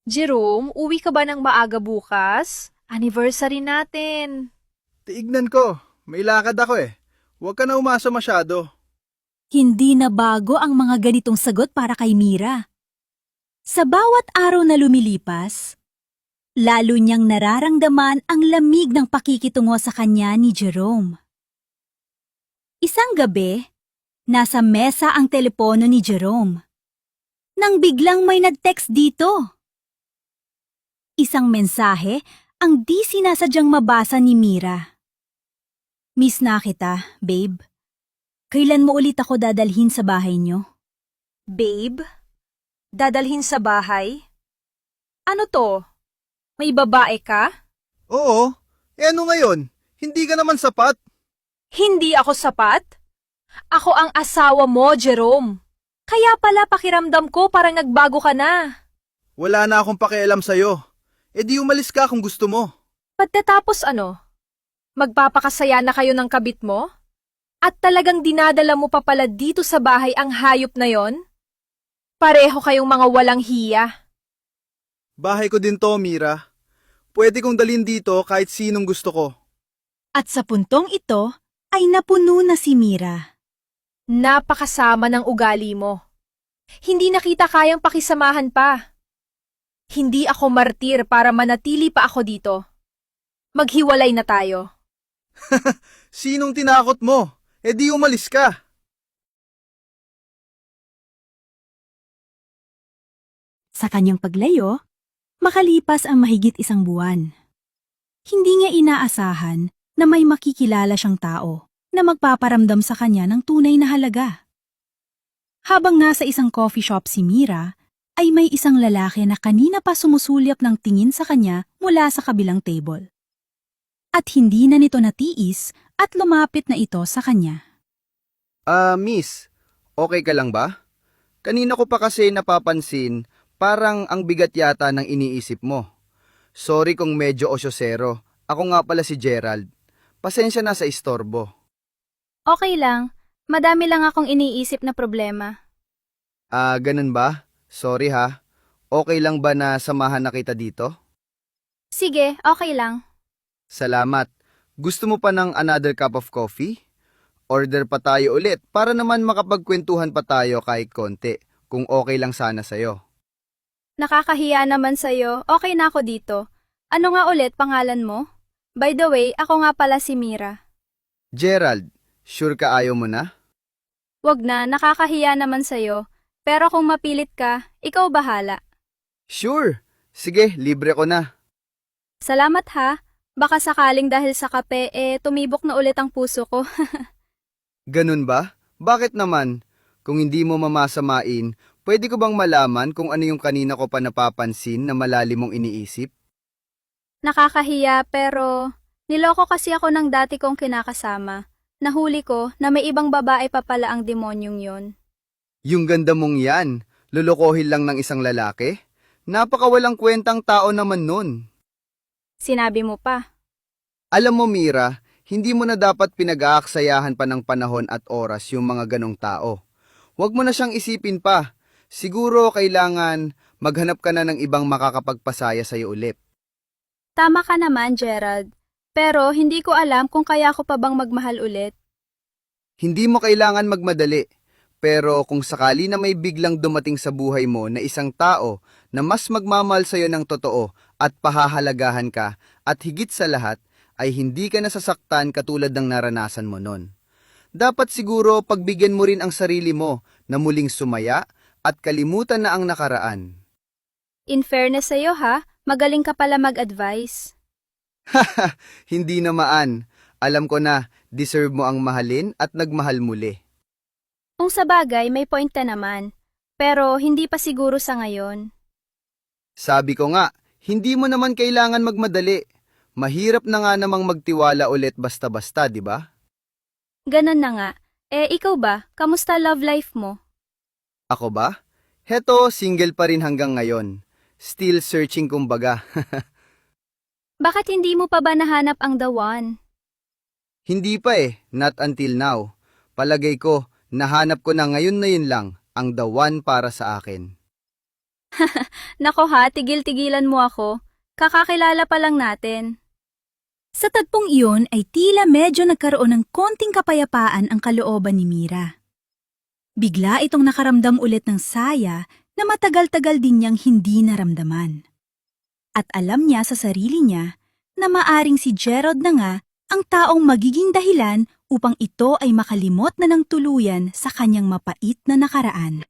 Jerome, uwi ka ba ng maaga bukas? Anniversary natin. Tiignan ko. May lakad ako eh. Huwag ka na umasa masyado. Hindi na bago ang mga ganitong sagot para kay Mira. Sa bawat araw na lumilipas, lalo niyang nararamdaman ang lamig ng pakikitungo sa kanya ni Jerome. Isang gabi, nasa mesa ang telepono ni Jerome. Nang biglang may nag-text dito. Isang mensahe ang di sinasadyang mabasa ni Mira. Miss na kita, babe. Kailan mo ulit ako dadalhin sa bahay niyo? Babe? Dadalhin sa bahay? Ano to? May babae ka? Oo. Ano ngayon? Hindi ka naman sapat. Hindi ako sapat? Ako ang asawa mo, Jerome. Kaya pala pakiramdam ko parang nagbago ka na. Wala na akong pakialam sa'yo. E di umalis ka kung gusto mo. Pagkatapos ano? Magpapakasaya na kayo ng kabit mo? At talagang dinadala mo pa pala dito sa bahay ang hayop na yon? Pareho kayong mga walang hiya. Bahay ko din to, Mira. Pwede kong dalhin dito kahit sinong gusto ko. At sa puntong ito ay napuno na si Mira. Napakasama ng ugali mo. Hindi na kita kayang pakisamahan pa. Hindi ako martir para manatili pa ako dito. Maghiwalay na tayo. Sinong tinakot mo? E di umalis ka. Sa kanyang paglayo, makalipas ang mahigit isang buwan. Hindi niya inaasahan na may makikilala siyang tao na magpaparamdam sa kanya ng tunay na halaga. Habang nasa isang coffee shop si Mira, ay may isang lalaki na kanina pa sumusulyap ng tingin sa kanya mula sa kabilang table. At hindi na nito natiis at lumapit na ito sa kanya. Miss, okay ka lang ba? Kanina ko pa kasi napapansin, parang ang bigat yata ng iniisip mo. Sorry kung medyo osyosero. Ako nga pala si Gerald. Pasensya na sa istorbo. Okay lang. Madami lang akong iniisip na problema. Ganun ba? Sorry ha. Okay lang ba na samahan na kita dito? Sige, okay lang. Salamat. Gusto mo pa ng another cup of coffee? Order pa tayo ulit para naman makapagkwentuhan pa tayo kahit konti, kung okay lang sana sa'yo. Nakakahiya naman sa'yo. Okay na ako dito. Ano nga ulit pangalan mo? By the way, ako nga pala si Mira. Gerald, sure ka ayaw mo na? Wag na, nakakahiya naman sa'yo. Pero kung mapilit ka, ikaw bahala. Sure. Sige, libre ko na. Salamat ha. Baka sakaling dahil sa kape, tumibok na ulit ang puso ko. Ganun ba? Bakit naman? Kung hindi mo mamasamain, pwede ko bang malaman kung ano yung kanina ko pa napapansin na malalim mong iniisip? Nakakahiya pero niloko kasi ako ng dati kong kinakasama. Nahuli ko na may ibang babae pa pala ang demonyong yon. Yung ganda mong yan, lulukohin lang ng isang lalaki? Napakawalang kwentang tao naman nun. Sinabi mo pa. Alam mo Mira, hindi mo na dapat pinag-aaksayahan pa ng panahon at oras yung mga ganong tao. Huwag mo na siyang isipin pa. Siguro kailangan maghanap ka na ng ibang makakapagpasaya sa'yo ulit. Tama ka naman, Gerald. Pero hindi ko alam kung kaya ko pa bang magmahal ulit. Hindi mo kailangan magmadali. Pero kung sakali na may biglang dumating sa buhay mo na isang tao na mas magmamahal sa'yo ng totoo at pahahalagahan ka at higit sa lahat ay hindi ka nasasaktan katulad ng naranasan mo nun. Dapat siguro pagbigyan mo rin ang sarili mo na muling sumaya at kalimutan na ang nakaraan. In fairness sa'yo ha, magaling ka pala mag-advise. Haha, hindi namaan. Alam ko na, deserve mo ang mahalin at nagmahal muli. Kung sa bagay, may point ka naman. Pero hindi pa siguro sa ngayon. Sabi ko nga, hindi mo naman kailangan magmadali. Mahirap na nga namang magtiwala ulit basta-basta, di ba? Ganon na nga. Ikaw ba? Kamusta love life mo? Ako ba? Heto, single pa rin hanggang ngayon. Still searching kumbaga. Bakit hindi mo pa ba nahanap ang the one? Hindi pa not until now. Palagay ko, nahanap ko na ngayon lang ang the one para sa akin. Nako ha, tigil-tigilan mo ako. Kakakilala pa lang natin. Sa tagpong iyon ay tila medyo nagkaroon ng konting kapayapaan ang kalooban ni Mira. Bigla itong nakaramdam ulit ng saya na matagal-tagal din niyang hindi naramdaman. At alam niya sa sarili niya na maaring si Gerald na nga ang taong magiging dahilan upang ito ay makalimot na ng tuluyan sa kanyang mapait na nakaraan.